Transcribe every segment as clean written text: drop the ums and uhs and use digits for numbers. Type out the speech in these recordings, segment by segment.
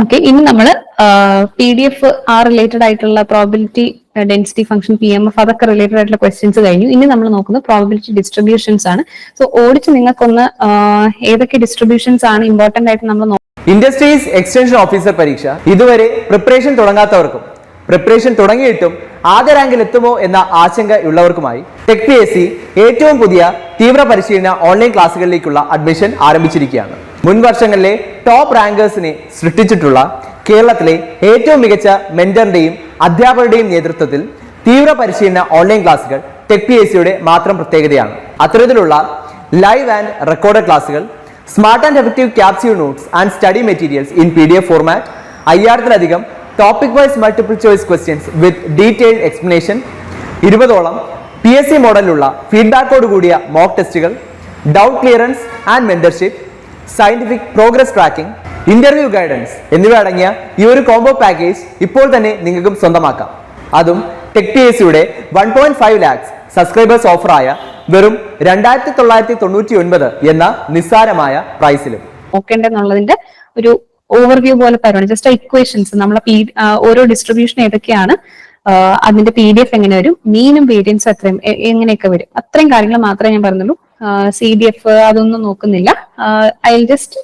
Okay, ഇനി നമ്മൾ PDF ആ റിലേറ്റഡ് ആയിട്ടുള്ള പ്രോബിലിറ്റി ഡെൻസിറ്റി ഫംഗ്ഷൻ PMF അതൊക്കെ റിലേറ്റഡ് ആയിട്ടുള്ള ക്വസ്റ്റ്യൻസ് കഴിഞ്ഞു. ഇനി നമ്മൾ നോക്കുന്നത് പ്രോബിലിറ്റി ഡിസ്ട്രിബ്യൂഷൻസ് ആണ്. സോ ഓടിച്ച് നിങ്ങൾക്കൊന്ന് ഏതൊക്കെ ഡിസ്ട്രിബ്യൂഷൻസ് ആണ് ഇമ്പോർട്ടന്റ് ആയിട്ട് നമ്മൾ ഇൻഡസ്ട്രീസ് എക്സ്റ്റൻഷൻ ഓഫീസർ പരീക്ഷ ഇതുവരെ പ്രിപ്പറേഷൻ തുടങ്ങാത്തവർക്കും പ്രിപ്പറേഷൻ തുടങ്ങിയിട്ടും ആദ്യ റാങ്കിൽ എത്തുമോ എന്ന ആശങ്കയുള്ളവർക്കുമായി ടെക് PSC ഏറ്റവും പുതിയ തീവ്ര പരിശീലന ഓൺലൈൻ ക്ലാസ്സുകളിലേക്കുള്ള അഡ്മിഷൻ ആരംഭിച്ചിരിക്കുകയാണ്. മുൻ വർഷങ്ങളിലെ ടോപ്പ് റാങ്കേഴ്സിനെ സൃഷ്ടിച്ചിട്ടുള്ള കേരളത്തിലെ ഏറ്റവും മികച്ച മെന്ററിന്റെയും അധ്യാപകരുടെയും നേതൃത്വത്തിൽ തീവ്ര പരിശീലന ഓൺലൈൻ ക്ലാസ്സുകൾ ടെക് PSCയുടെ മാത്രം പ്രത്യേകതയാണ്. അത്തരത്തിലുള്ള ലൈവ് ആൻഡ് റെക്കോർഡ് ക്ലാസ്സുകൾ, smart and effective capsule notes and study materials in PDF format, 5000-ലധികം topic wise multiple choice questions with detailed explanation, 20ഓളം PSC മോഡലിലുള്ള ഫീഡ്ബാക്കോട് കൂടിയ മോക്ക് ടെസ്റ്റുകൾ, doubt clearance and mentorship, scientific progress tracking, interview guidance എന്നിവ അടങ്ങിയ ഈ ഒരു കോംബോ പാക്കേജ് ഇപ്പോൾ തന്നെ നിങ്ങൾക്കും സ്വന്തമാക്കാം. അതും ടെക് PSCയുടെ 1.5 lakhs സബ്സ്ക്രൈബേഴ്സ് ഓഫറായ വെറും 2999 എന്ന നിസ്സാരമായ പ്രൈസിലും. നോക്കേണ്ടെന്നുള്ളതിന്റെ ഒരു ഓവർവ്യൂ പോലെ തരുവാണ്. ജസ്റ്റ് ഇക്വേഷൻസ് നമ്മളെ ഓരോ ഡിസ്ട്രിബ്യൂഷൻ ഏതൊക്കെയാണ്, അതിന്റെ PDF എങ്ങനെ വരും, മീനും വേരിയൻസും എത്രയും എങ്ങനെയൊക്കെ വരും, അത്രയും കാര്യങ്ങൾ മാത്രമേ ഞാൻ പറഞ്ഞുള്ളൂ. CDF അതൊന്നും നോക്കുന്നില്ല. I will just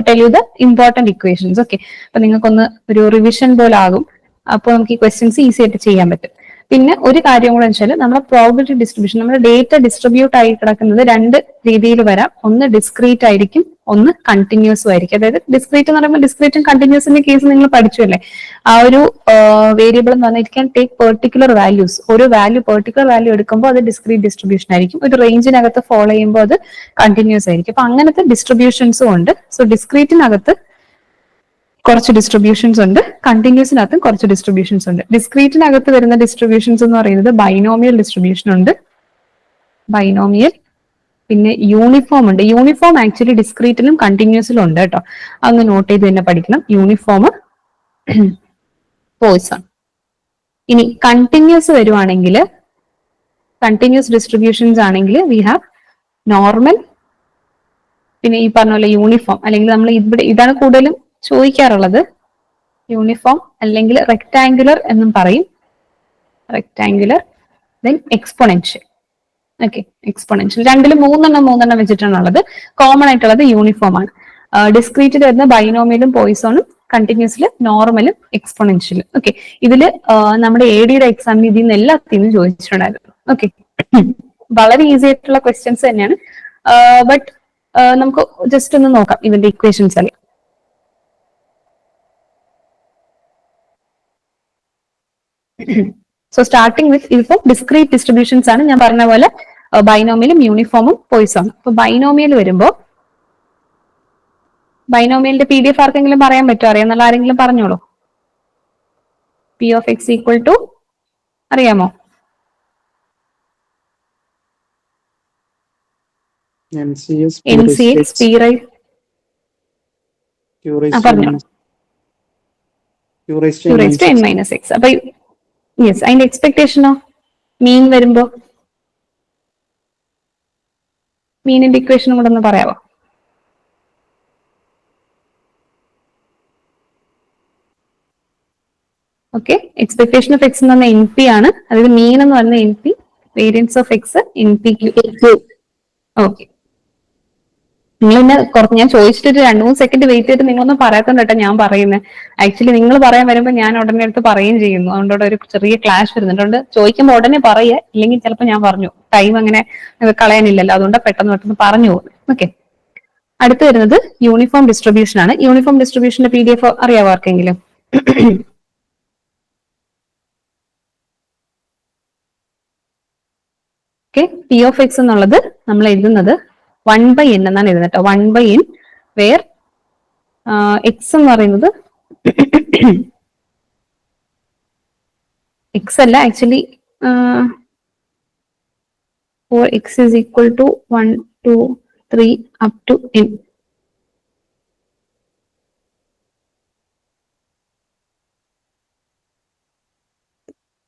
tell you the important equations. Okay, അപ്പൊ നിങ്ങൾക്കൊന്ന് ഒരു റിവിഷൻ പോലെ ആകും. അപ്പോൾ നമുക്ക് ഈ ക്വസ്റ്റ്യൻസ് ഈസി ആയിട്ട് ചെയ്യാൻ പറ്റും. പിന്നെ ഒരു കാര്യം കൂടെ വെച്ചാൽ നമ്മുടെ പ്രോബിലിറ്റി ഡിസ്ട്രിബ്യൂഷൻ, നമ്മുടെ ഡേറ്റ ഡിസ്ട്രിബ്യൂട്ട് ആയി കിടക്കുന്നത് രണ്ട് രീതിയിൽ വരാം. ഒന്ന് ഡിസ്ക്രീറ്റ് ആയിരിക്കും, ഒന്ന് കണ്ടിന്യൂസും ആയിരിക്കും. അതായത് ഡിസ്ക്രീറ്റ് എന്ന് പറയുമ്പോൾ ഡിസ്ക്രീറ്റും കണ്ടിന്യൂസിന്റെ കേസ് നിങ്ങൾ പഠിച്ചു അല്ലേ. ആ ഒരു വേരിയബിൾ എന്ന് പറഞ്ഞാൽ it can take particular values. ഒരു പെർട്ടിക്കുലർ വാല്യൂ എടുക്കുമ്പോൾ അത് ഡിസ്ക്രീറ്റ് ഡിസ്ട്രിബ്യൂഷൻ ആയിരിക്കും. ഒരു റേഞ്ചിനകത്ത് ഫോളോ ചെയ്യുമ്പോൾ അത് കണ്ടിന്യൂസ് ആയിരിക്കും. അപ്പൊ അങ്ങനത്തെ ഡിസ്ട്രിബ്യൂഷൻസും ഉണ്ട്. സോ ഡിസ്ക്രീറ്റിനകത്ത് കുറച്ച് ഡിസ്ട്രിബ്യൂഷൻസ് ഉണ്ട്, കണ്ടിന്യൂസിനകത്തും കുറച്ച് ഡിസ്ട്രിബ്യൂഷൻസ് ഉണ്ട്. ഡിസ്ക്രീറ്റിനകത്ത് വരുന്ന ഡിസ്ട്രിബ്യൂഷൻസ് എന്ന് പറയുന്നത് ബൈനോമിയൽ ഡിസ്ട്രിബ്യൂഷൻ ഉണ്ട്, ബൈനോമിയൽ, പിന്നെ യൂണിഫോം ഉണ്ട്. യൂണിഫോം ആക്ച്വലി ഡിസ്ക്രീറ്റിലും കണ്ടിന്യൂസിലും ഉണ്ട് കേട്ടോ. അതൊന്ന് നോട്ട് ചെയ്ത് തന്നെ പഠിക്കണം. Uniform Poisson. ഇനി കണ്ടിന്യൂസ് വരുവാണെങ്കിൽ, കണ്ടിന്യൂസ് ഡിസ്ട്രിബ്യൂഷൻസ് ആണെങ്കിൽ വി ഹാവ് നോർമൽ, പിന്നെ ഈ പറഞ്ഞ പോലെ യൂണിഫോം, അല്ലെങ്കിൽ നമ്മൾ ഇവിടെ ഇതാണ് കൂടുതലും ചോദിക്കാറുള്ളത്, യൂണിഫോം അല്ലെങ്കിൽ റെക്ടാങ്കുലർ എന്നും പറയും. Rectangular, then exponential. Okay, exponential രണ്ടിലും മൂന്നെണ്ണം വെച്ചിട്ടാണുള്ളത്. കോമൺ ആയിട്ടുള്ളത് യൂണിഫോം ആണ്. ഡിസ്ക്രീറ്റിൽ വരുന്ന ബൈനോമിയലും പോയിസോണും, കണ്ടിന്യൂസിൽ നോർമലും എക്സ്പൊണൻഷ്യലും. ഓക്കെ, ഇതില് നമ്മുടെ ADയുടെ എക്സാമിന് ഇതിൽ നിന്ന് എല്ലാത്തിനും ചോദിച്ചിട്ടുണ്ടായിരുന്നു. ഓക്കെ, വളരെ ഈസി ആയിട്ടുള്ള ക്വസ്റ്റ്യൻസ് തന്നെയാണ്. ബട്ട് നമുക്ക് ജസ്റ്റ് ഒന്ന് നോക്കാം ഇതിന്റെ ഇക്വേഷൻസ് അല്ലേ. സോ സ്റ്റാർട്ടിംഗ് വിത്ത് ഇതിപ്പോ ഡിസ്ക്രീറ്റ് ഡിസ്ട്രിബ്യൂഷൻസ് ആണ്. ഞാൻ പറഞ്ഞ പോലെ ബൈനോമിയലും യൂണിഫോമും പോയിസോണും. അപ്പൊ ബൈനോമിയൽ വരുമ്പോ, ബൈനോമിയലിന്റെ PDF ആർക്കെങ്കിലും പറയാൻ പറ്റുമോ? അറിയാന്നുള്ള ആരെങ്കിലും പറഞ്ഞോളൂ. P of x equal to അറിയാമോ? NCX P raise Q raised to n minus x. അപ്പൊ യെസ്, അതിന്റെ എക്സ്പെക്ടേഷനോ മീൻ വരുമ്പോ, മീനിന്റെ ഇക്വേഷനും കൂടെ ഒന്ന് പറയാമോ? ഓക്കെ, എക്സ്പെക്ടേഷൻ ഓഫ് എക്സ് എന്ന് പറഞ്ഞാൽ NP ആണ്. അതായത് മീൻ എന്ന് പറഞ്ഞാൽ NP, variance of x NPQ. Okay, നിങ്ങൾ എന്നെ ഞാൻ ചോദിച്ചിട്ട് 2-3 സെക്കൻഡ് വെയിറ്റ് ചെയ്തിട്ട് നിങ്ങളൊന്നും പറയാത്തോണ്ടോ ഞാൻ പറയുന്നത്. ആക്ച്വലി നിങ്ങൾ പറയാൻ വരുമ്പോൾ ഞാൻ ഉടനെ അടുത്ത് പറയുകയും ചെയ്യുന്നു. അതുകൊണ്ട് ഒരു ചെറിയ ക്ലാഷ് വരുന്നുണ്ട്. ചോദിക്കുമ്പോൾ ഉടനെ പറയുക, ഇല്ലെങ്കിൽ ചിലപ്പോൾ ഞാൻ പറഞ്ഞു ടൈം അങ്ങനെ കളയാനില്ലല്ലോ, അതുകൊണ്ട് പെട്ടെന്ന് പറഞ്ഞു പോകും. ഓക്കെ, അടുത്ത് വരുന്നത് യൂണിഫോം ഡിസ്ട്രിബ്യൂഷൻ ആണ്. യൂണിഫോം ഡിസ്ട്രിബ്യൂഷന്റെ PDF അറിയാവോ ആർക്കെങ്കിലും? ഓക്കെ, P of x എന്നുള്ളത് നമ്മൾ എഴുതുന്നത് 1/n എന്നാണ് എഴുതുന്നത് കേട്ടോ. 1/n വേർ x എന്ന് പറയുന്നത് x അല്ല actually, x is equal to 1, 2, 3 up to n.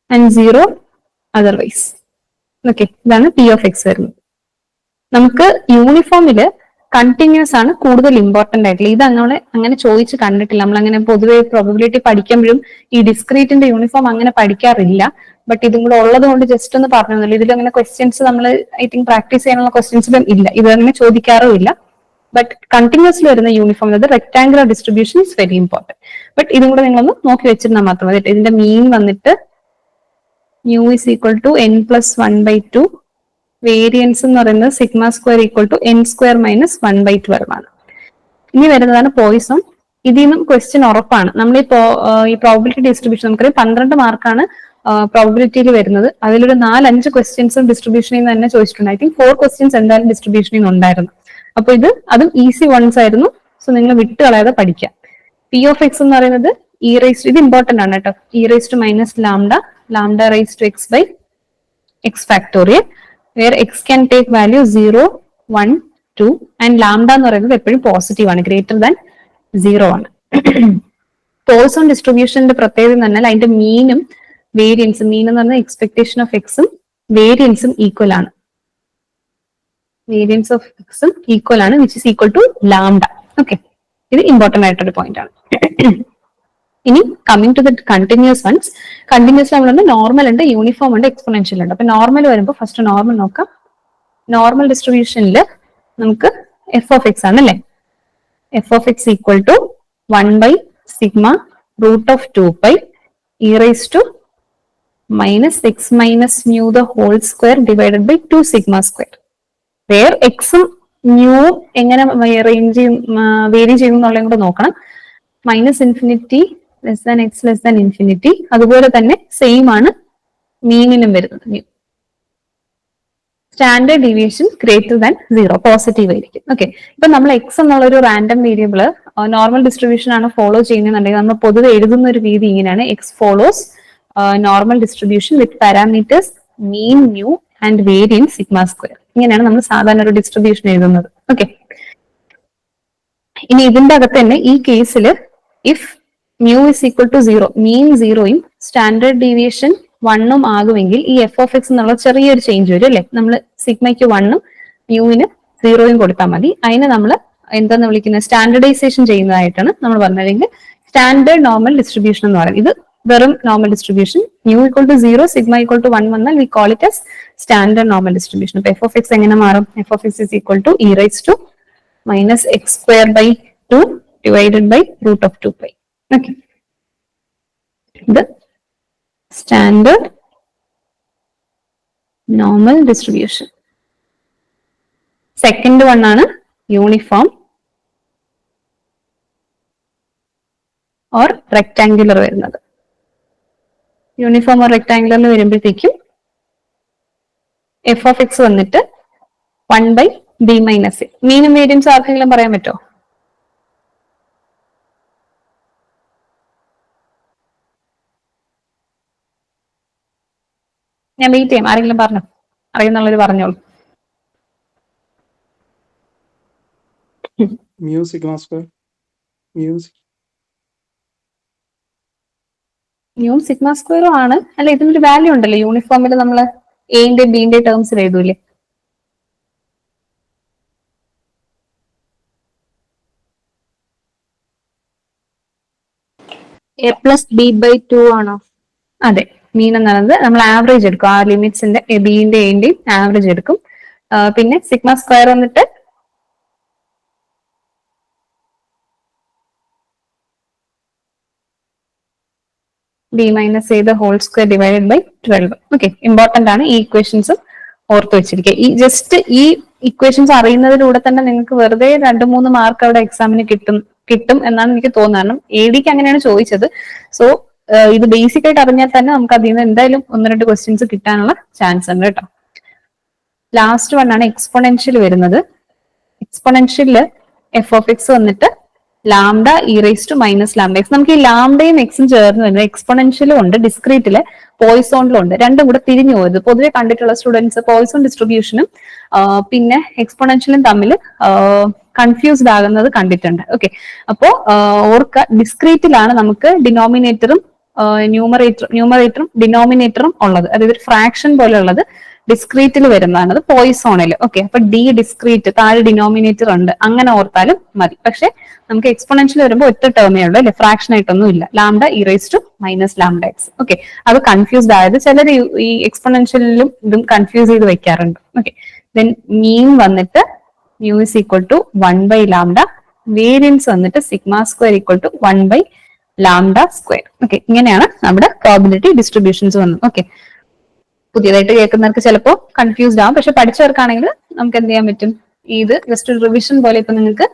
And 0 otherwise. Okay, ഇതാണ് P of x വരുന്നത്. നമുക്ക് യൂണിഫോമില് കണ്ടിന്യൂസ് ആണ് കൂടുതൽ ഇമ്പോർട്ടന്റ് ആയിട്ടുള്ള. ഇത് അങ്ങനെ ചോദിച്ച് കണ്ടിട്ടില്ല. നമ്മൾ അങ്ങനെ പൊതുവെ പ്രോബബിലിറ്റി പഠിക്കുമ്പോഴും ഈ ഡിസ്ക്രീറ്റിന്റെ യൂണിഫോം അങ്ങനെ പഠിക്കാറില്ല. ബട്ട് ഇതും കൂടെ ഉള്ളത് കൊണ്ട് ജസ്റ്റ് ഒന്ന് പറഞ്ഞു. ഇതിൽ അങ്ങനെ ക്വസ്റ്റ്യൻസ് നമ്മൾ ഐ തിങ്ക് പ്രാക്ടീസ് ചെയ്യാനുള്ള ക്വസ്റ്റ്യൻസിലും ഇല്ല, ഇത് അങ്ങനെ ചോദിക്കാറും ഇല്ല. ബട്ട് കണ്ടിന്യൂസ്ലി വരുന്ന യൂണിഫോം അതായത് rectangular distribution is very important. But ഇതും കൂടെ നിങ്ങളൊന്ന് നോക്കി വെച്ചിരുന്നാൽ മാത്രം മതി. ഇതിന്റെ മീൻ വന്നിട്ട് mu is equal to n plus 1/2. Variance എന്ന് പറയുന്നത് sigma square equal to n square minus 1/12 ആണ്. ഇനി വരുന്നതാണ് പോയിസോൺ. ഇതിൽ നിന്നും ക്വസ്റ്റ്യൻ ഉറപ്പാണ്. നമ്മൾ ഈ പ്രോബിലിറ്റി ഡിസ്ട്രിബ്യൂഷൻ നമുക്കറിയാം 12 മാർക്കാണ് പ്രോബിലിറ്റിയിൽ വരുന്നത്. അതിലൊരു 4-5 ക്വസ്റ്റ്യൻസും ഡിസ്ട്രിബ്യൂഷനിൽ നിന്ന് തന്നെ ചോദിച്ചിട്ടുണ്ട്. ഐ തിങ്ക് 4 ക്വസ്റ്റ്യൻസ് എന്തായാലും ഡിസ്ട്രിബ്യൂഷനിൽ നിന്ന് ഉണ്ടായിരുന്നു. അപ്പൊ അതും ഈസി വൺസ് ആയിരുന്നു. സോ നിങ്ങൾ വിട്ട് കളയാതെ പഠിക്കാം. പി ഓഫ് എക്സ് എന്ന് പറയുന്നത് ഇത് ഇമ്പോർട്ടന്റ് ആണ് കേട്ടോ. e⁻ lambda lambda raise to x by x factorial where x can take value 0, 1, 2 and lambda എന്ന് പറയുന്നത് എപ്പോഴും പോസിറ്റീവ് ആണ്, ഗ്രേറ്റർ ദാൻ 0 ആണ്. പോയിസോൺ ഡിസ്ട്രിബ്യൂഷന്റെ പ്രത്യേകത എന്ന് പറഞ്ഞാൽ അതിന്റെ മീനും വേരിയൻസും, മീൻ എന്ന് പറഞ്ഞാൽ എക്സ്പെക്ടേഷൻ ഓഫ് എക്സും വേരിയൻസും ഈക്വൽ ആണ്. വേരിയൻസ് ഓഫ് എക്സും ഈക്വൽ ആണ്, which is equal to lambda. Okay, ഇത് ഇമ്പോർട്ടന്റ് ആയിട്ടൊരു പോയിന്റ് ആണ്. ഇനി coming to the continuous ones. Continuous നമ്മളുണ്ട്, നോർമൽ ഉണ്ട്, യൂണിഫോം ഉണ്ട്, എക്സ്പോണൻഷ്യൽ ഉണ്ട്. അപ്പൊ നോർമൽ വരുമ്പോൾ ഫസ്റ്റ് നോർമൽ നോക്കാം. നോർമൽ ഡിസ്ട്രിബ്യൂഷനിൽ നമുക്ക് എഫ് ഓഫ് എക്സ് ആണ് അല്ലെ. F of X equal to 1/σ root of 2π e raised to minus x minus mu the whole square divided by 2 sigma square. Where എക്സും മ്യൂവും എങ്ങനെ വേരി ചെയ്യും എന്നുള്ളതും കൂടെ നോക്കണം. -∞ Less than x less than infinity. അതുപോലെ തന്നെ സെയിം ആണ് മീനിനും വരുന്നത്. Standard deviation greater than 0 positive ആയിരിക്കും. ഓക്കെ, ഇപ്പൊ നമ്മൾ എക്സ് എന്നുള്ള ഒരു റാൻഡം വേരിയബിൾ നോർമൽ ഡിസ്ട്രിബ്യൂഷൻ ആണ് ഫോളോ ചെയ്യുന്നുണ്ടെങ്കിൽ നമ്മൾ പൊതുവെ എഴുതുന്ന ഒരു രീതി ഇങ്ങനെയാണ്: x follows normal distribution with parameters mean, mu and variance sigma square. ഇങ്ങനെയാണ് നമ്മൾ സാധാരണ ഒരു ഡിസ്ട്രിബ്യൂഷൻ എഴുതുന്നത്. ഓക്കെ, ഇനി ഇതിന്റെ അകത്ത് തന്നെ ഈ കേസിൽ if mu is equal to 0, mean 0യും സ്റ്റാൻഡേർഡ് ഡീവിയേഷൻ 1ഉം ആകുമെങ്കിൽ ഈ എഫ് ഓഫ് എക്സ് എന്നുള്ള ചെറിയൊരു ചേഞ്ച് വരും അല്ലെ. നമ്മൾ സിഗ്മയ്ക്ക് 1ഉം മ്യൂവിന് 0യും കൊടുത്താൽ മതി. അതിനെ നമ്മൾ എന്താന്ന് വിളിക്കുന്നത്, സ്റ്റാൻഡർഡൈസേഷൻ ചെയ്യുന്നതായിട്ടാണ് നമ്മൾ പറഞ്ഞതെങ്കിൽ സ്റ്റാൻഡേർഡ് നോർമൽ ഡിസ്ട്രിബ്യൂഷൻ എന്ന് പറയുന്നത്. ഇത് വെറും normal distribution. Mu equal to 0, sigma equal to 1 വന്നാൽ we call it as standard normal distribution. അപ്പൊ എഫ് ഓഫ് എക്സ് എങ്ങനെ മാറും? F of x is equal to e raised to -x square by 2 divided by root of 2π. Okay, ഇത് standard normal distribution. Second one ആണ് uniform or rectangular വരുന്നത്. Uniform or റെക്ടാംഗുലറിൽ വരുമ്പോഴത്തേക്കും F of X വന്നിട്ട് 1/b minus A. മീനും വേരിയൻസും ആർക്കെങ്കിലും പറയാൻ പറ്റുമോ? ഞാൻ വെയിറ്റ് ചെയ്യാം. ആരെങ്കിലും പറഞ്ഞോ? അറിയുന്നുള്ളവർ പറഞ്ഞോളൂ. mu sigma square മ്യൂവും സിഗ്മ സ്ക്വയറും ആണ് അല്ല. ഇതിനൊരു വാല്യൂ ഉണ്ടല്ലോ യൂണിഫോമിൽ, നമ്മൾ എന്റെ ബിന്റെ ടേംസിൽ എഴുതൂലേ? a+b/2 ആണോ? അതെ, മീൻ എന്ന് പറയുന്നത് നമ്മൾ ആവറേജ് എടുക്കും. ആ ലിമിറ്റ്സിന്റെ ബിന്റെ എന്റെയും ആവറേജ് എടുക്കും. പിന്നെ സിഗ്മ സ്ക്വയർ വന്നിട്ട് b minus a the whole square divided by 12. Okay, important ആണ്. ഈ ഇക്വേഷൻസും ഓർത്ത് വെച്ചിരിക്കുക. ഈ ജസ്റ്റ് ഈ ഇക്വേഷൻസ് അറിയുന്നതിലൂടെ തന്നെ നിങ്ങൾക്ക് വെറുതെ 2-3 മാർക്ക് അവിടെ എക്സാമിന് കിട്ടും എന്നാണ് എനിക്ക് തോന്നുന്നത്. കാരണം ADക്ക് അങ്ങനെയാണ് ചോദിച്ചത്. സോ ഇത് ബേസിക് ആയിട്ട് അറിഞ്ഞാൽ തന്നെ നമുക്ക് അതിൽ നിന്ന് എന്തായാലും 1-2 ക്വസ്റ്റ്യൻസ് കിട്ടാനുള്ള ചാൻസ് ഉണ്ട് കേട്ടോ. ലാസ്റ്റ് വൺ ആണ് എക്സ്പോണൻഷ്യൽ വരുന്നത്. എക്സ്പോണൻഷ്യലില് എഫ് ഓഫ് എക്സ് വന്നിട്ട് lambda e raised to -λx. നമുക്ക് ഈ ലാംഡയും എക്സും ചേർന്ന് വരുന്നത് എക്സ്പോണൻഷ്യലും ഉണ്ട്, ഡിസ്ക്രീറ്റില് പോയിസോണിലും ഉണ്ട്. രണ്ടും കൂടെ തിരിഞ്ഞു പോയത് പൊതുവെ കണ്ടിട്ടുള്ള സ്റ്റുഡൻസ് പോയിസോൺ ഡിസ്ട്രിബ്യൂഷനും പിന്നെ എക്സ്പോണൻഷ്യലും തമ്മിൽ കൺഫ്യൂസ്ഡ് ആകുന്നത് കണ്ടിട്ടുണ്ട്. ഓക്കെ, അപ്പോ ഓർക്ക, ഡിസ്ക്രീറ്റിലാണ് നമുക്ക് ഡിനോമിനേറ്ററും ന്യൂമറേറ്ററും ഡിനോമിനേറ്ററും ഉള്ളത്. അതായത് ഒരു ഫ്രാക്ഷൻ പോലെ ഉള്ളത് ഡിസ്ക്രീറ്റിൽ വരുന്നതാണ്, അത് പോയിസോണിൽ. ഓക്കെ, അപ്പൊ ഡി ഡിസ്ക്രീറ്റ് താഴെ ഡിനോമിനേറ്റർ ഉണ്ട്, അങ്ങനെ ഓർത്താലും മതി. പക്ഷെ നമുക്ക് എക്സ്പോണൻഷ്യൽ വരുമ്പോൾ ഒറ്റ ടേമേ ഉള്ളൂ അല്ലെ, ഫ്രാക്ഷൻ ആയിട്ടൊന്നും ഇല്ല. Lambda e raise to minus lambda x. Okay, അത് കൺഫ്യൂസ്ഡ് ആയത് ചിലർ ഈ എക്സ്പോണൻഷ്യലിലും ഇതും കൺഫ്യൂസ് ചെയ്ത് വെക്കാറുണ്ട്. ഓക്കെ, ദെൻ മീൻ വന്നിട്ട് mu is equal to 1 by lambda, variance വന്നിട്ട് sigma square equal to 1 by lambda square. Okay, ഇങ്ങനെയാണ് നമ്മുടെ പ്രോബിലിറ്റി ഡിസ്ട്രിബ്യൂഷൻസ് വന്നത്. ഓക്കെ, പുതിയതായിട്ട് കേൾക്കുന്നവർക്ക് ചിലപ്പോൾ കൺഫ്യൂസ്ഡ് ആവും, പക്ഷെ പഠിച്ചവർക്കാണെങ്കിൽ നമുക്ക് എന്ത് ചെയ്യാൻ പറ്റും, ഇത് ജസ്റ്റ് ഒരു റിവിഷൻ പോലെ ഇപ്പൊ നിങ്ങൾക്ക്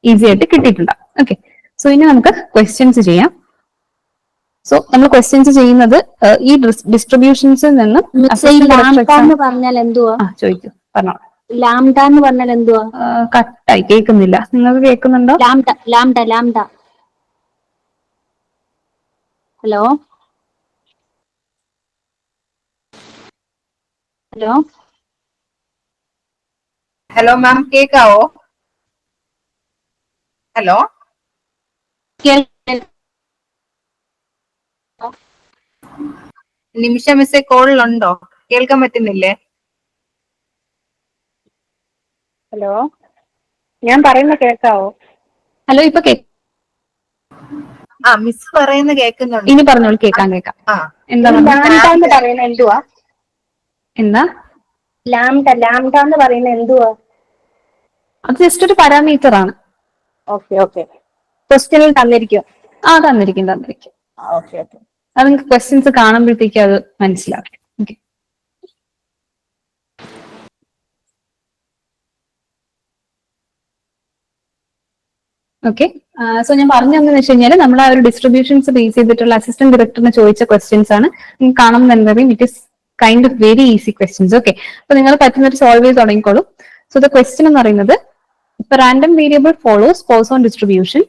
ഈസി ആയിട്ട് കിട്ടിയിട്ടുണ്ടാവും. ഓക്കെ, സോ ഇനി നമുക്ക് ക്വസ്റ്റ്യൻസ് ചെയ്യാം. സോ നമ്മൾ ക്വസ്റ്റ്യൻസ് ചെയ്യുന്നത് ഈ ഡിസ്ട്രിബ്യൂഷൻസിൽ നിന്നും ലാംഡ എന്ന് പറഞ്ഞാൽ എന്തുവാ? ചോദിക്കും, പറഞ്ഞോളാം. ലാംഡ എന്ന് പറഞ്ഞാൽ എന്തുവാ? കട്ടായി കേൾക്കുന്നില്ല, നിങ്ങൾക്ക് കേൾക്കുന്നുണ്ടോ? Lambda lambda lambda. Hello hello hello ma'am, കേക്കാവോ? ഹലോ, നിമിഷ മിസ്സേ കോളിലുണ്ടോ? കേൾക്കാൻ പറ്റുന്നില്ലേ? ഹലോ, ഞാൻ പറയുന്ന കേൾക്കാവോ? ഹലോ, ഇപ്പൊ ആ മിസ് പറയുന്ന കേൾക്കുന്നുണ്ട്. ഇനി പറഞ്ഞോളൂ. കേൾക്കാം. ആ, എന്താ ലാംഡ എന്ന് പറയുന്നത് എന്തുവാ? എന്താ ലാംഡ ലാംഡ എന്ന് പറയുന്നത് എന്തുവാ? അത് ജസ്റ്റ് ഒരു പാരാമീറ്റർ ആണ്. ഓക്കെ ഓക്കെ, ക്വസ്റ്റ്യനിൽ തന്നിരിക്കും. തന്നിരിക്കും. ഓക്കെ ഓക്കെ, അത് നിങ്ങൾക്ക് ക്വസ്റ്റ്യൻസ് കാണുമ്പോഴത്തേക്കും അത് മനസ്സിലാവും. Okay, okay. സോ ഞാൻ പറഞ്ഞു തന്നെന്ന് വെച്ച് കഴിഞ്ഞാൽ നമ്മൾ ആ ഒരു ഡിസ്ട്രിബ്യൂഷൻസ് ബേസ് ചെയ്തിട്ടുള്ള അസിസ്റ്റന്റ് ഡയറക്ടറിന് ചോദിച്ച ക്വസ്റ്റ്യൻസ് ആണ്. നിങ്ങൾക്ക് കാണുന്നുണ്ടെങ്കിൽ it is kind of very easy questions. Okay, അപ്പൊ നിങ്ങൾ പറ്റുന്നൊരു സോൾവ് ചെയ്ത് തുടങ്ങിക്കോളൂ. സോ ദ ക്വസ്റ്റ്യൻ എന്ന് പറയുന്നത്, ഇപ്പൊ random variable follows Poisson distribution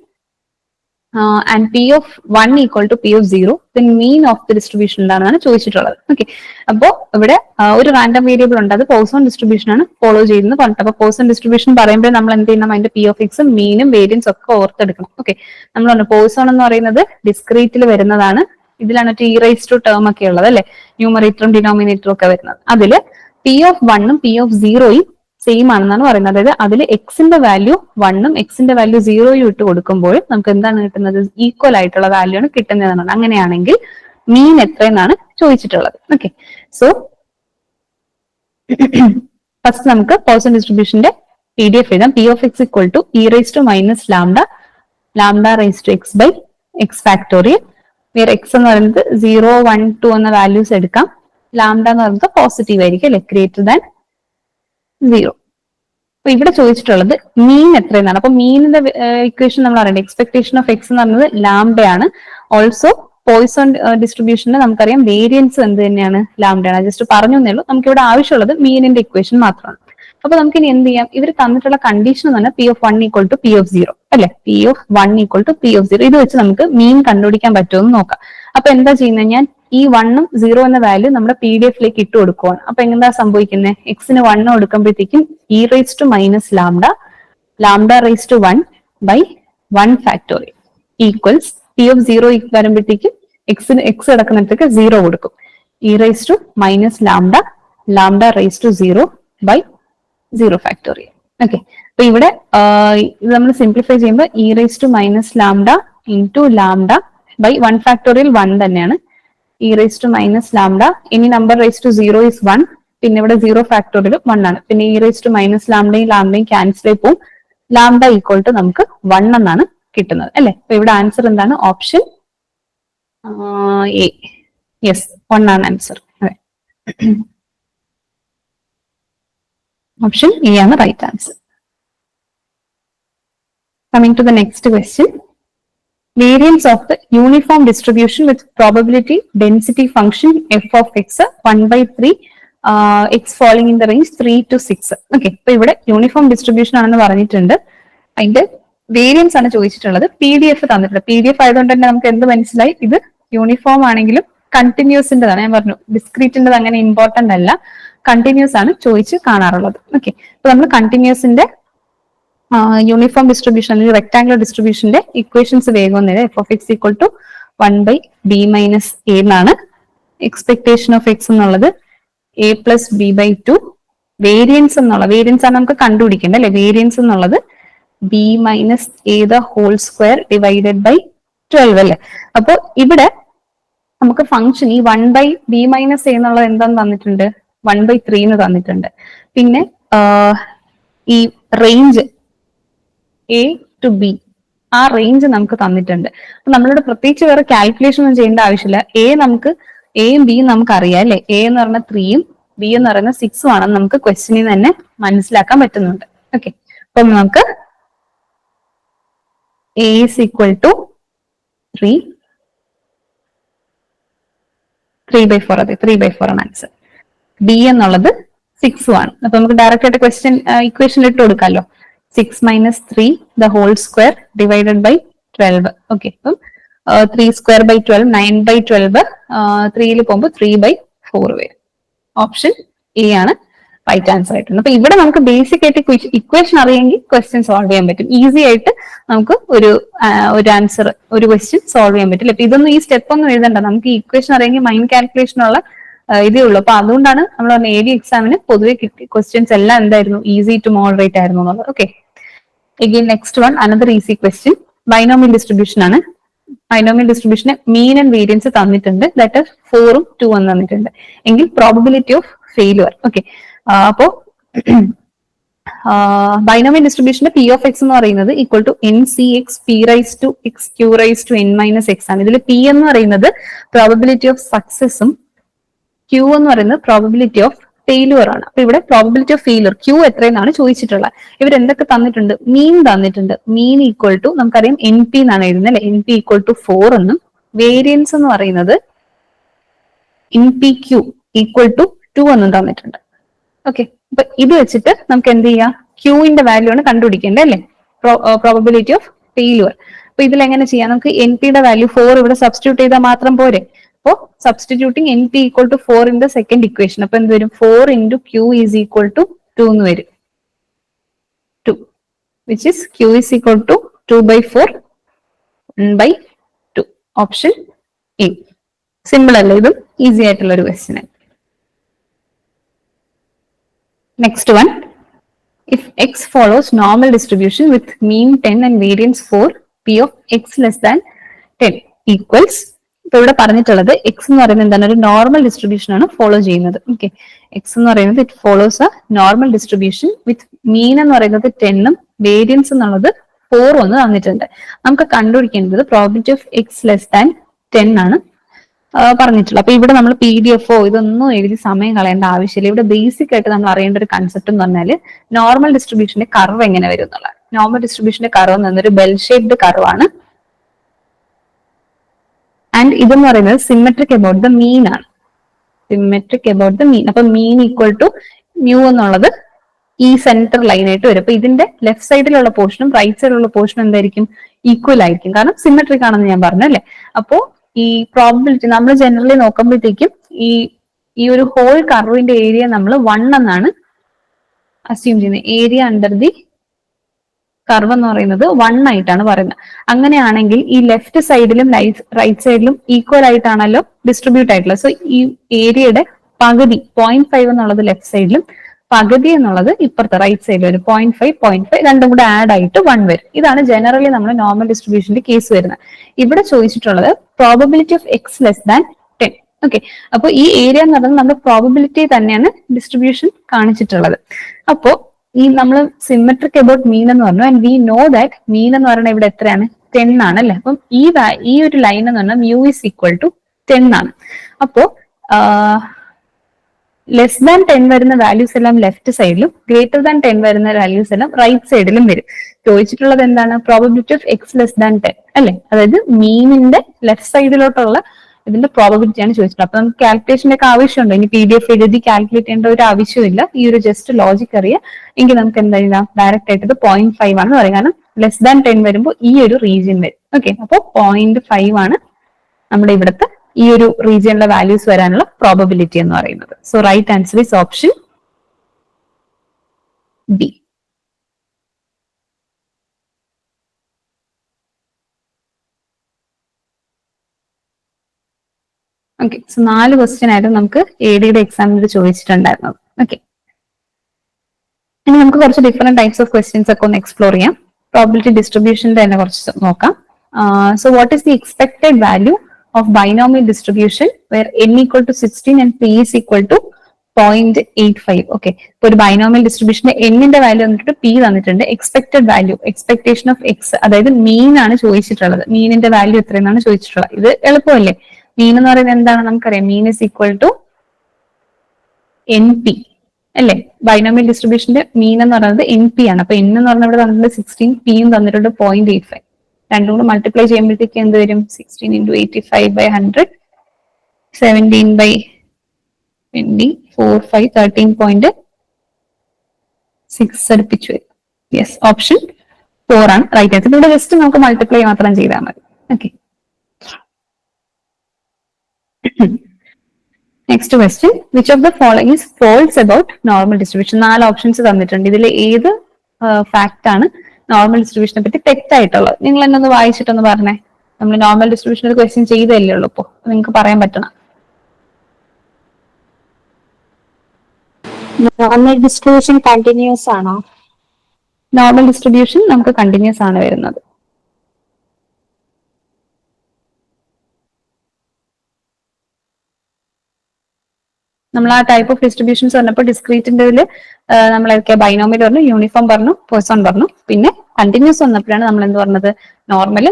and p of 1 equal to p of 0, then mean of the distribution എന്താണെന്നാണ് ചോദിച്ചിട്ടുള്ളത്. ഓക്കെ, അപ്പോ ഇവിടെ ഒരു റാൻഡം വേരിയബിൾ ഉണ്ട്, അത് പോസോൺ ഡിസ്ട്രിബ്യൂഷൻ ആണ് ഫോളോ ചെയ്യുന്നത് പറഞ്ഞിട്ട്. അപ്പൊ പോസോൺ ഡിസ്ട്രിബ്യൂഷൻ പറയുമ്പോൾ നമ്മൾ എന്ത് ചെയ്യണം, അതിന്റെ പി ഓഫ് എക്സും മീനും വേരിയൻസ് ഒക്കെ ഓർത്തെടുക്കണം. ഓക്കെ, നമ്മൾ പറഞ്ഞു പോസോൺ എന്ന് പറയുന്നത് ഡിസ്ക്രീറ്റിൽ വരുന്നതാണ്. ഇതിലാണ് ടി റൈസ് ടു ടേം ഒക്കെ ഉള്ളത് അല്ലെ, ന്യൂമറേറ്ററും ഡിനോമിനേറ്ററും ഒക്കെ വരുന്നത്. അതില് പി ഓഫ് 1ഉം പി ഓഫ് 0യും സെയിം ആണെന്നാണ് പറയുന്നത്. അതായത് അതിൽ എക്സിന്റെ വാല്യൂ 1ഉം എക്സിന്റെ വാല്യൂ 0യും ഇട്ട് കൊടുക്കുമ്പോൾ നമുക്ക് എന്താണ് കിട്ടുന്നത്, ഈക്വൽ ആയിട്ടുള്ള വാല്യൂ ആണ് കിട്ടുന്നതെന്നാണ്. അങ്ങനെയാണെങ്കിൽ മീൻ എത്രയെന്നാണ് ചോദിച്ചിട്ടുള്ളത്. ഓക്കെ, സോ ഫസ്റ്റ് നമുക്ക് പോസോൺ ഡിസ്ട്രിബ്യൂഷന്റെ PDF എഴുതാം. P of x equal to e raise to minus lambda, lambda raise to x by x factorial. വേറെ എക്സ് എന്ന് പറയുന്നത് 0, 1, 2 എന്ന വാല്യൂസ് എടുക്കാം. ലാംഡ എന്ന് പറയുന്നത് പോസിറ്റീവ് ആയിരിക്കും അല്ലെ, ഗ്രേറ്റർ ദാൻ 0. അപ്പൊ ഇവിടെ ചോദിച്ചിട്ടുള്ളത് മീൻ എത്രയെന്നാണ്. അപ്പൊ മീനിന്റെ ഇക്വേഷൻ നമ്മൾ അറിയണം. എക്സ്പെക്ടേഷൻ ഓഫ് എക്സ് എന്ന് പറയുന്നത് ലാംഡയാണ്. ഓൾസോ പോയിസോൺ ഡിസ്ട്രിബ്യൂഷന് നമുക്കറിയാം വേരിയൻസ് എന്ത് തന്നെയാണ്, ലാംഡയാണ്. ജസ്റ്റ് പറഞ്ഞു എന്നേ ഉള്ളൂ. നമുക്ക് ഇവിടെ ആവശ്യമുള്ളത് മീനിന്റെ ഇക്വേഷൻ മാത്രമാണ്. അപ്പൊ നമുക്ക് ഇനി എന്ത് ചെയ്യാം, ഇവർ തന്നിട്ടുള്ള കണ്ടീഷൻ എന്ന് പറഞ്ഞാൽ p of 1 equal to p of 0 അല്ലെ, p of 1 equal to p of 0. ഇത് വെച്ച് നമുക്ക് മീൻ കണ്ടുപിടിക്കാൻ പറ്റുമെന്ന് നോക്കാം. അപ്പൊ എന്താ ചെയ്യുന്നത്, ഞാൻ ഈ 1ഉം 0 എന്ന വാല്യൂ നമ്മുടെ PDF-ലേക്ക് ഇട്ട് കൊടുക്കുവാണ്. അപ്പൊ എന്താ സംഭവിക്കുന്നത്, എക്സിന് 1 കൊടുക്കുമ്പോഴത്തേക്കും e raise to minus lambda, lambda raise to 1 by 1 factorial equals P of 0 വരുമ്പോഴത്തേക്കും എക്സ് കിടക്കുന്നിടത്തേക്ക് 0 കൊടുക്കും. E raise to minus lambda, lambda raise to 0 by 0 factorial. Okay, അപ്പൊ ഇവിടെ ഇത് നമ്മൾ സിംപ്ലിഫൈ ചെയ്യുമ്പോൾ e raise to minus lambda into lambda by 1 factorial 1 തന്നെയാണ്. E raise to minus lambda, ഇനി നമ്പർ റൈസ് ടു 0 ഇസ് 1, പിന്നെ ഇവിടെ 0 ഫാക്ടോറിയൽ 1 ആണ്. പിന്നെ ഇ റൈസ് ടു മൈനസ് ലാംഡയും ക്യാൻസൽ ആയി പോവും. ലാംഡ ഈക്വൽ ടു നമുക്ക് 1 എന്നാണ് കിട്ടുന്നത് അല്ലെ. അപ്പൊ ഇവിടെ ആൻസർ എന്താണ്, ഓപ്ഷൻ എ. യെസ്, 1 ആണ് ആൻസർ. അതെ, ഓപ്ഷൻ എ ആണ് right answer. Coming to the next question. Variance of the uniform distribution with probability density function f of x 1 by 3 x falling in the range 3 to 6. Okay, അപ്പൊ ഇവിടെ uniform distribution ആണെന്ന് പറഞ്ഞിട്ടുണ്ട്. അതിന്റെ variance ആണ് ചോദിച്ചിട്ടുള്ളത്. PDF തന്നിട്ടുണ്ട്. PDF ആയതുകൊണ്ട് തന്നെ നമുക്ക് എന്ത് മനസ്സിലായി, ഇത് യൂണിഫോം ആണെങ്കിലും കണ്ടിന്യൂസിന്റെതാണ്. ഞാൻ പറഞ്ഞു ഡിസ്ക്രീറ്റിൻ്റെത് അങ്ങനെ ഇമ്പോർട്ടന്റ് അല്ല, കണ്ടിന്യൂസ് ആണ് ചോദിച്ച് കാണാറുള്ളത്. ഓക്കെ, അപ്പൊ നമ്മൾ കണ്ടിന്യൂസിന്റെ യൂണിഫോം ഡിസ്ട്രിബ്യൂഷൻ അല്ലെങ്കിൽ റെക്ടാംഗുലർ ഡിസ്ട്രിബ്യൂഷന്റെ ഇക്വേഷൻസ് വേഗം നേരെ f of X equal to 1 by b minus a എന്നാണ്. എക്സ്പെക്ടേഷൻ ഓഫ് എക്സ് എന്നുള്ളത് a plus b by two variance ആണ് നമുക്ക് കണ്ടുപിടിക്കേണ്ടത് അല്ലെ. വേരിയൻസ് എന്നുള്ളത് b minus a the whole square divided by 12 അല്ലെ. അപ്പൊ ഇവിടെ നമുക്ക് ഫംഗ്ഷൻ ഈ 1/b-a എന്നുള്ളത് എന്താന്ന് തന്നിട്ടുണ്ട്, 1/3 എന്ന് തന്നിട്ടുണ്ട്. പിന്നെ ഈ റേഞ്ച് എ ടു ബി, ആ റേഞ്ച് നമുക്ക് തന്നിട്ടുണ്ട്. അപ്പൊ നമ്മളിവിടെ പ്രത്യേകിച്ച് വേറെ കാൽക്കുലേഷൻ ഒന്നും ചെയ്യേണ്ട ആവശ്യമില്ല. എയും ബിയും നമുക്ക് അറിയാം അല്ലെ. എ എന്ന് പറഞ്ഞ 3യും ബി എന്ന് പറയുന്ന 6ഉം ആണെന്ന് നമുക്ക് ക്വസ്റ്റ്യനിൽ തന്നെ മനസ്സിലാക്കാൻ പറ്റുന്നുണ്ട്. ഓക്കെ, അപ്പം നമുക്ക് എ ഈസ് ഈക്വൽ ടു 3/4 അതെ, 3/4 ആണ് ആൻസർ. ബി എന്നുള്ളത് 6ഉം ആണ്. അപ്പൊ നമുക്ക് ഡയറക്റ്റ് ആയിട്ട് ക്വസ്റ്റ്യൻ ഇക്വേഷൻ ഇട്ട് കൊടുക്കാമല്ലോ. 6 minus 3 the whole square divided by 12. Okay, അപ്പം 3 സ്ക്വയർ ബൈ 12 9/12, 3യിൽ പോകുമ്പോൾ 3/4 വരും. ഓപ്ഷൻ എ ആണ് റൈറ്റ് ആൻസർ ആയിട്ടുണ്ട്. അപ്പൊ ഇവിടെ നമുക്ക് ബേസിക് ആയിട്ട് ഇക്വേഷൻ അറിയെങ്കിൽ ക്വസ്റ്റ്യൻ സോൾവ് ചെയ്യാൻ പറ്റും. ഈസി ആയിട്ട് നമുക്ക് ഒരു ആൻസർ, ഒരു ക്വസ്റ്റ്യൻ സോൾവ് ചെയ്യാൻ പറ്റും. അപ്പൊ ഇതൊന്നും ഈ സ്റ്റെപ്പ് ഒന്നും എഴുതണ്ട, നമുക്ക് ഈ ഇക്വേഷൻ അറിയെങ്കിൽ മൈൻഡ് കാൽക്കുലേഷനുള്ള ഇതേ ഉള്ളൂ. അപ്പൊ അതുകൊണ്ടാണ് നമ്മൾ പറഞ്ഞ AD എക്സാമിന് പൊതുവെ കിട്ടിയ ക്വസ്റ്റ്യൻസ് എല്ലാം എന്തായിരുന്നു, ഈസി ടു മോഡറേറ്റ് ആയിരുന്നു എന്നുള്ളത്. Okay, again next one, another easy question. Binomial distribution ആണ്. ബൈനോമിയൽ ഡിസ്ട്രിബ്യൂഷന് മീൻ ആൻഡ് വേരിയൻസ് തന്നിട്ടുണ്ട്, ദാറ്റ് 4ഉം 2 എന്ന് തന്നിട്ടുണ്ട്. എങ്കിൽ പ്രോബബിലിറ്റി ഓഫ് ഫെയിലുവർ. ഓക്കെ, അപ്പോ ബൈനോമിയൽ ഡിസ്ട്രിബ്യൂഷന്റെ പി ഓഫ് എക്സ് എന്ന് പറയുന്നത് equal to n c x p raise to x q raise to n minus x ആണ്. ഇതിൽ പി എന്ന് പറയുന്നത് പ്രോബബിലിറ്റി ഓഫ് സക്സസും ക്യൂ എന്ന് പറയുന്നത് പ്രോബബിലിറ്റി ഓഫ് ഫെയിലുവർ ആണ്. അപ്പൊ ഇവിടെ പ്രോബബിലിറ്റി ഓഫ് ഫെയിലുവർ ക്യൂ എത്രയെന്നാണ് ചോദിച്ചിട്ടുള്ളത്. ഇവർ എന്തൊക്കെ തന്നിട്ടുണ്ട്, മീൻ തന്നിട്ടുണ്ട്. മീൻ ഈക്വൽ ടു നമുക്കറിയാം എൻ പി എന്നാണ് എഴുതുന്നത് അല്ലെ. എൻ പി ഈക്വൽ ടു 4 എന്നും വേരിയൻസ് എന്ന് പറയുന്നത് n p q equal to 2 എന്നും തന്നിട്ടുണ്ട്. ഓക്കെ, അപ്പൊ ഇത് വെച്ചിട്ട് നമുക്ക് എന്ത് ചെയ്യാം, ക്യൂവിന്റെ വാല്യൂ ആണ് കണ്ടുപിടിക്കേണ്ടത് അല്ലെ, പ്രോബബിലിറ്റി ഓഫ് ഫെയിലുവർ. അപ്പൊ ഇതിൽ എങ്ങനെ ചെയ്യാം, നമുക്ക് എൻ പിയുടെ വാല്യൂ 4 ഇവിടെ സബ്സ്റ്റിറ്റ്യൂട്ട് ചെയ്താൽ മാത്രം പോരെ. അപ്പോ substituting n p equal to 4 in the second equation. അപ്പൊ എന്ത് വരും, 4 into q is equal to 2 എന്ന് വരും. 2 which is q is equal to 2/4 1/2. Option a. Simple അല്ലേ, ഇതും ഈസി ആയിട്ടുള്ള ഒരു ക്വസ്റ്റ്യൻ ആണ്. Next one, if x follows normal distribution with mean 10 and variance 4, p of x less than 10 equals, ഇപ്പൊ ഇവിടെ പറഞ്ഞിട്ടുള്ളത് എക്സ് എന്ന് പറയുന്നത് എന്താണ്, ഒരു നോർമൽ ഡിസ്ട്രിബ്യൂഷൻ ആണ് ഫോളോ ചെയ്യുന്നത്. ഓക്കെ, എക്സ് എന്ന് പറയുന്നത് it follows a normal distribution with mean എന്ന് പറയുന്നത് 10ഉം വേരിയൻസ് എന്നുള്ളത് 4 എന്ന് തന്നിട്ടുണ്ട്. നമുക്ക് കണ്ടുപിടിക്കേണ്ടത് probability of X less than 10 ആണ് പറഞ്ഞിട്ടുള്ളത്. അപ്പൊ ഇവിടെ നമ്മൾ PDF ഇതൊന്നും എഴുതി സമയം കളയേണ്ട ആവശ്യമില്ല. ഇവിടെ ബേസിക് ആയിട്ട് നമ്മൾ അറിയേണ്ട ഒരു കൺസെപ്റ്റ് എന്ന് പറഞ്ഞാൽ നോർമൽ ഡിസ്ട്രിബ്യൂഷന്റെ കർവ് എങ്ങനെ വരും എന്നുള്ളത്. നോർമൽ ഡിസ്ട്രിബ്യൂഷന്റെ കർവ് എന്ന് പറഞ്ഞൊരു ബെൽ ഷേപ്ഡ് കർവ് ആണ്. ആൻഡ് ഇതെന്ന് പറയുന്നത് സിമെട്രിക് അബൌട്ട് ദ മീൻ ആണ്. Symmetric about the mean. അപ്പൊ മീൻ ഈക്വൽ ടു മ്യൂ എന്നുള്ളത് ഈ സെന്റർ ലൈൻ ആയിട്ട് വരും. അപ്പൊ ഇതിന്റെ ലെഫ്റ്റ് സൈഡിലുള്ള പോർഷനും റൈറ്റ് സൈഡിലുള്ള പോർഷനും എന്തായിരിക്കും, ഈക്വൽ ആയിരിക്കും, കാരണം സിമെട്രിക് ആണെന്ന് ഞാൻ പറഞ്ഞു അല്ലെ. അപ്പോ ഈ പ്രോബബിലിറ്റി നമ്മൾ ജനറലി നോക്കുമ്പോഴത്തേക്കും ഈ ഒരു ഹോൾ കർവിന്റെ ഏരിയ നമ്മൾ 1 എന്നാണ് അസ്യൂം ചെയ്യുന്നത്. ഏരിയ അണ്ടർ ദി കർവ് എന്ന് പറയുന്നത് 1 ആയിട്ടാണ് പറയുന്നത്. അങ്ങനെയാണെങ്കിൽ ഈ ലെഫ്റ്റ് സൈഡിലും റൈറ്റ് സൈഡിലും ഈക്വൽ ആയിട്ടാണല്ലോ ഡിസ്ട്രിബ്യൂട്ട് ആയിട്ടുള്ളത്. സോ ഈ ഏരിയയുടെ പകുതി 0.5 എന്നുള്ളത് ലെഫ്റ്റ് സൈഡിലും പകുതി എന്നുള്ളത് ഇപ്പുറത്തെ റൈറ്റ് സൈഡിൽ വരും. 0.5 രണ്ടും കൂടെ ആഡ് ആയിട്ട് 1 വരും. ഇതാണ് ജനറലി നമ്മൾ നോർമൽ ഡിസ്ട്രിബ്യൂഷന്റെ കേസ് വരുന്നത്. ഇവിടെ ചോദിച്ചിട്ടുള്ളത് probability of X less than 10. Okay, അപ്പൊ ഈ ഏരിയ എന്ന് പറയുന്നത് നമ്മുടെ പ്രോബബിലിറ്റി തന്നെയാണ് ഡിസ്ട്രിബ്യൂഷൻ കാണിച്ചിട്ടുള്ളത്. അപ്പോ ഈ നമ്മൾ സിമെട്രിക് അബൌട്ട് മീൻ എന്ന് പറഞ്ഞു, ആൻഡ് വി നോ ദാറ്റ് മീൻ എന്ന് പറയുന്നത് ഇവിടെ എത്രയാണ്, 10 ആണ് അല്ലെ. അപ്പം ഈ ഒരു ലൈൻ എന്ന് പറഞ്ഞാൽ മ്യൂ ഇസ് ഈക്വൽ ടു 10 ആണ്. അപ്പോ ലെസ് ദാൻ 10 വരുന്ന വാല്യൂസ് എല്ലാം ലെഫ്റ്റ് സൈഡിലും ഗ്രേറ്റർ ദാൻ 10 വരുന്ന വാല്യൂസ് എല്ലാം റൈറ്റ് സൈഡിലും വരും. ചോദിച്ചിട്ടുള്ളത് എന്താണ്, probability of X less than 10 അല്ലെ. അതായത് മീനിന്റെ ലെഫ്റ്റ് സൈഡിലോട്ടുള്ള ഇതിന്റെ പ്രോബബിലിറ്റി ആണ് ചോദിച്ചിട്ടുള്ളത്. അപ്പൊ നമുക്ക് കാൽക്കുലേഷന്റെ ഒക്കെ ആവശ്യമുണ്ടോ, ഇനി PDF എഴുതി കാൽക്കുലേറ്റ് ചെയ്യേണ്ട ഒരു ആവശ്യമില്ല. ഈ ഒരു ജസ്റ്റ് ലോജിക് അറിയാം എങ്കിൽ നമുക്ക് എന്താ ചെയ്യാം, ഡയറക്റ്റ് ആയിട്ട് ഇത് 0.5 ആണെന്ന് പറയാം, കാരണം ലെസ് ദാൻ 10 വരുമ്പോൾ ഈ ഒരു റീജിയൻ വരും. ഓക്കെ, അപ്പൊ 0.5 ആണ് നമ്മുടെ ഇവിടുത്തെ ഈ ഒരു റീജിയനിലെ വാല്യൂസ് വരാനുള്ള പ്രോബബിലിറ്റി എന്ന് പറയുന്നത്. So right answer is option b. Okay, so 4 question ആയിരുന്നു നമുക്ക് AD എക്സാമിൽ ചോദിച്ചിട്ടുണ്ടായിരുന്നത്. ഓക്കെ, ഇനി നമുക്ക് കുറച്ച് ഡിഫറെന്റ് ടൈപ്സ് ഓഫ് ക്വസ്റ്റ്യൻസ് ഒക്കെ ഒന്ന് എക്സ്പ്ലോർ ചെയ്യാം. പ്രോബിലിറ്റി ഡിസ്ട്രിബ്യൂഷന്റെ തന്നെ കുറച്ച് നോക്കാം. So what is the expected value of binomial distribution where n equal to 16 and p is equal to 0.85. Okay, ഇപ്പൊ ഒരു ബൈനോമിയൽ ഡിസ്ട്രിബ്യൂഷന്റെ n-ന്റെ വാല്യൂ തന്നിട്ട് p തന്നിട്ടുണ്ട്. Expected value, expectation of x, അതായത് മീൻ ആണ് ചോദിച്ചിട്ടുള്ളത്. മീനിന്റെ വാല്യൂ എത്രയെന്നാണ് ചോദിച്ചിട്ടുള്ളത്. ഇത് എളുപ്പമല്ലേ? മീൻ എന്ന് പറയുന്നത് എന്താണ് നമുക്കറിയാം. Mean is equal to NP അല്ലെ? ബൈനോമിയൽ ഡിസ്ട്രിബ്യൂഷന്റെ മീൻ എന്ന് പറയുന്നത് NP ആണ്. അപ്പൊ n എന്ന് പറഞ്ഞാൽ ഇവിടെ തന്നിട്ടുണ്ട് 16, p യും തന്നിട്ടുണ്ട് 0.85. രണ്ടും കൂടെ മൾട്ടിപ്ലൈ ചെയ്യുമ്പോഴത്തേക്ക് എന്ത് വരും? 16 into 85/100, 17/20, 4, 5, 13.6 അടുപ്പിച്ചു വരും. യെസ്, ഓപ്ഷൻ 4 ആണ് റൈറ്റ് ആൻസർ. ഇവിടെ ജസ്റ്റ് നമുക്ക് മൾട്ടിപ്ലൈ മാത്രം ചെയ്താൽ മതി. Okay, next question, which of the following is false about normal distribution? 4 options തന്നിട്ടുണ്ട്. ഇതിൽ ഏത് ഫാക്ട് ആണ് നോർമൽ ഡിസ്ട്രിബ്യൂഷനെ പറ്റി തെറ്റായിട്ടുള്ളത്? നിങ്ങൾ എന്നെ ഒന്ന് വായിച്ചിട്ടൊന്ന് പറഞ്ഞേ. നമ്മൾ നോർമൽ ഡിസ്ട്രിബ്യൂഷൻ ഒരു ക്വസ്റ്റ്യൻ ചെയ്തല്ലേ ഉള്ളൂ, ഇപ്പോ നിങ്ങൾക്ക് പറയാൻ പറ്റണം. നോർമൽ ഡിസ്ട്രിബ്യൂഷൻ കണ്ടിന്യൂസ് ആണോ? നോർമൽ ഡിസ്ട്രിബ്യൂഷൻ നമുക്ക് കണ്ടിന്യൂസ് ആണ് വരുന്നത്. നമ്മൾ ആ ടൈപ്പ് ഓഫ് ഡിസ്ട്രിബ്യൂഷൻസ് പറഞ്ഞപ്പോൾ ഡിസ്ക്രീറ്റിന്റെ നമ്മളൊക്കെ ബൈനോമിയൽ പറഞ്ഞു, യൂണിഫോം പറഞ്ഞു, പോയിസോൺ പറഞ്ഞു. പിന്നെ കണ്ടിന്യൂസ് വന്നപ്പോഴാണ് നമ്മൾ എന്ത് പറഞ്ഞത്? നോർമൽ,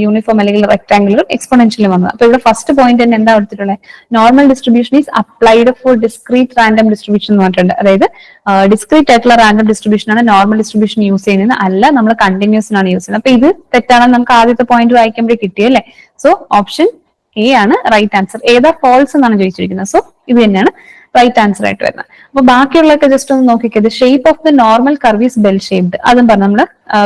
യൂണിഫോം അല്ലെങ്കിൽ റെക്ടാംഗുലർ, എക്സ്പോണൻഷ്യലും വന്നത്. അപ്പൊ ഇവിടെ ഫസ്റ്റ് പോയിന്റ് തന്നെ എന്താ എടുത്തിട്ടുള്ളത്? Normal distribution is applied for discrete random distribution എന്ന് പറഞ്ഞിട്ടുണ്ട്. അതായത് ഡിസ്ക്രീറ്റ് ആയിട്ടുള്ള റാൻഡം ഡിസ്ട്രിബ്യൂഷൻ ആണ് നോർമൽ ഡിസ്ട്രിബ്യൂഷൻ യൂസ് ചെയ്യുന്നത്, അല്ല നമ്മൾ കണ്ടിന്യൂസിനാണ് യൂസ് ചെയ്യുന്നത്. അപ്പൊ ഇത് തെറ്റാണെന്ന് നമുക്ക് ആദ്യത്തെ പോയിന്റ് വായിക്കുമ്പോഴേ കിട്ടിയല്ലേ. സോ ഓപ്ഷൻ A ആണ് റൈറ്റ് ആൻസർ. ഏതാ ഫോൾസ് എന്നാണ് ചോദിച്ചിരിക്കുന്നത്. സോ ഇത് തന്നെയാണ് റൈറ്റ് ആൻസർ ആയിട്ട് വരുന്നത്. അപ്പൊ ബാക്കിയുള്ളതൊക്കെ ജസ്റ്റ് ഒന്ന് നോക്കിക്കത്. Shape of the normal curve is bell shaped. അതും പറഞ്ഞു, നമ്മള്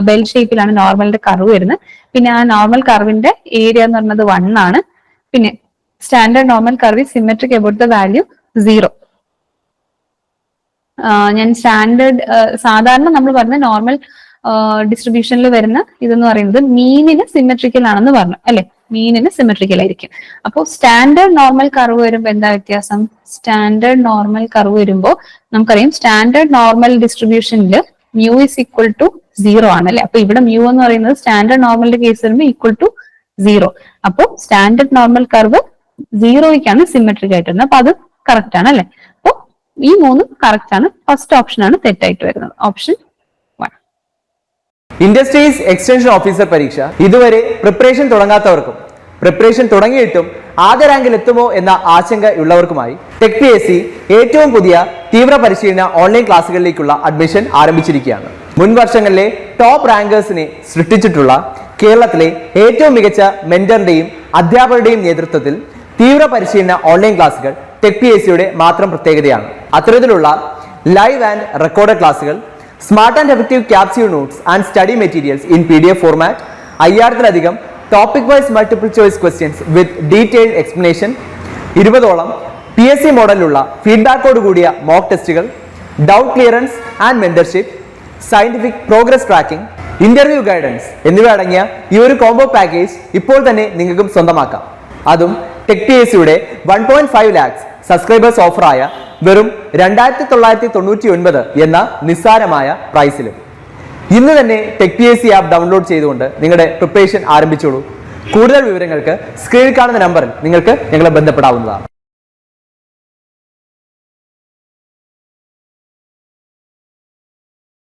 ബെൽ ഷേപ്പിലാണ് നോർമലിന്റെ കർവ് വരുന്നത്. പിന്നെ ആ നോർമൽ കർവിന്റെ ഏരിയ എന്ന് പറയുന്നത് 1 ആണ്. പിന്നെ standard normal curve is symmetric about the value 0. ഞാൻ സ്റ്റാൻഡേർഡ് സാധാരണ നമ്മൾ പറഞ്ഞ നോർമൽ ഡിസ്ട്രിബ്യൂഷനിൽ വരുന്ന ഇതെന്ന് പറയുന്നത് മീനിന് സിമെട്രിക്കൽ ആണെന്ന് പറഞ്ഞു അല്ലെ? മീനിന് സിമെട്രിക്കൽ ആയിരിക്കും. അപ്പോൾ സ്റ്റാൻഡേർഡ് നോർമൽ കർവ് വരുമ്പോൾ എന്താ വ്യത്യാസം? സ്റ്റാൻഡേർഡ് നോർമൽ കർവ് വരുമ്പോൾ നമുക്കറിയാം സ്റ്റാൻഡേർഡ് നോർമൽ ഡിസ്ട്രിബ്യൂഷനിൽ മ്യൂ ഇസ് ഈക്വൽ ടു 0 ആണ് അല്ലെ? അപ്പൊ ഇവിടെ മ്യൂ എന്ന് പറയുന്നത് സ്റ്റാൻഡേർഡ് നോർമലിന്റെ കേസ് വരുമ്പോൾ ഈക്വൽ ടു 0. അപ്പോൾ സ്റ്റാൻഡേർഡ് നോർമൽ കർവ് 0ക്കാണ് സിമെട്രിക് ആയിട്ട് വരുന്നത്. അപ്പൊ അത് കറക്റ്റ് ആണ് അല്ലെ? അപ്പോൾ ഈ 3 കറക്റ്റ് ആണ്. ഫസ്റ്റ് ഓപ്ഷൻ ആണ് തെറ്റായിട്ട് വരുന്നത്, ഓപ്ഷൻ 1. ഇൻഡസ്ട്രീസ് എക്സ്റ്റൻഷൻ ഓഫീസർ പരീക്ഷ ഇതുവരെ പ്രിപ്പറേഷൻ തുടങ്ങാത്തവർക്കും പ്രിപ്പറേഷൻ തുടങ്ങിയിട്ടും ആദ്യ റാങ്കിൽ എത്തുമോ എന്ന ആശങ്കയുള്ളവർക്കുമായി ടെക് PSC ഏറ്റവും പുതിയ തീവ്ര പരിശീലന ഓൺലൈൻ ക്ലാസുകളിലേക്കുള്ള അഡ്മിഷൻ ആരംഭിച്ചിരിക്കുകയാണ്. മുൻ വർഷങ്ങളിലെ ടോപ്പ് റാങ്കേഴ്സിനെ സൃഷ്ടിച്ചിട്ടുള്ള കേരളത്തിലെ ഏറ്റവും മികച്ച മെന്ററിന്റെയും അധ്യാപകരുടെയും നേതൃത്വത്തിൽ തീവ്ര പരിശീലന ഓൺലൈൻ ക്ലാസുകൾ ടെക് PSCയുടെ മാത്രം പ്രത്യേകതയാണ്. അത്തരത്തിലുള്ള ലൈവ് ആൻഡ് റെക്കോർഡഡ് ക്ലാസുകൾ, smart and effective capsule notes and study materials in PDF format, 5000-ലധികം topic wise multiple choice questions with detailed explanation, 20ഓളം PSC മോഡലിലുള്ള ഫീഡ്ബാക്കോട് കൂടിയ മോക്ക് ടെസ്റ്റുകൾ, doubt clearance and mentorship, scientific progress tracking, interview guidance എന്നിവ അടങ്ങിയ ഈ ഒരു കോംബോ പാക്കേജ് ഇപ്പോൾ തന്നെ നിങ്ങൾക്കും സ്വന്തമാക്കാം. അതും ടെക് PSCയുടെ 1.5 lakhs സബ്സ്ക്രൈബേഴ്സ് ഓഫറായ വെറും 2999 എന്ന നിസ്സാരമായ പ്രൈസിലും. ഇന്ന് തന്നെ ടെക് PSC ആപ്പ് ഡൗൺലോഡ് ചെയ്തുകൊണ്ട് നിങ്ങളുടെ പ്രിപ്പറേഷൻ ആരംഭിച്ചോളൂ. കൂടുതൽ വിവരങ്ങൾക്ക് സ്ക്രീനിൽ കാണുന്ന നമ്പറിൽ നിങ്ങൾക്ക് ഞങ്ങളെ ബന്ധപ്പെടാവുന്നതാണ്.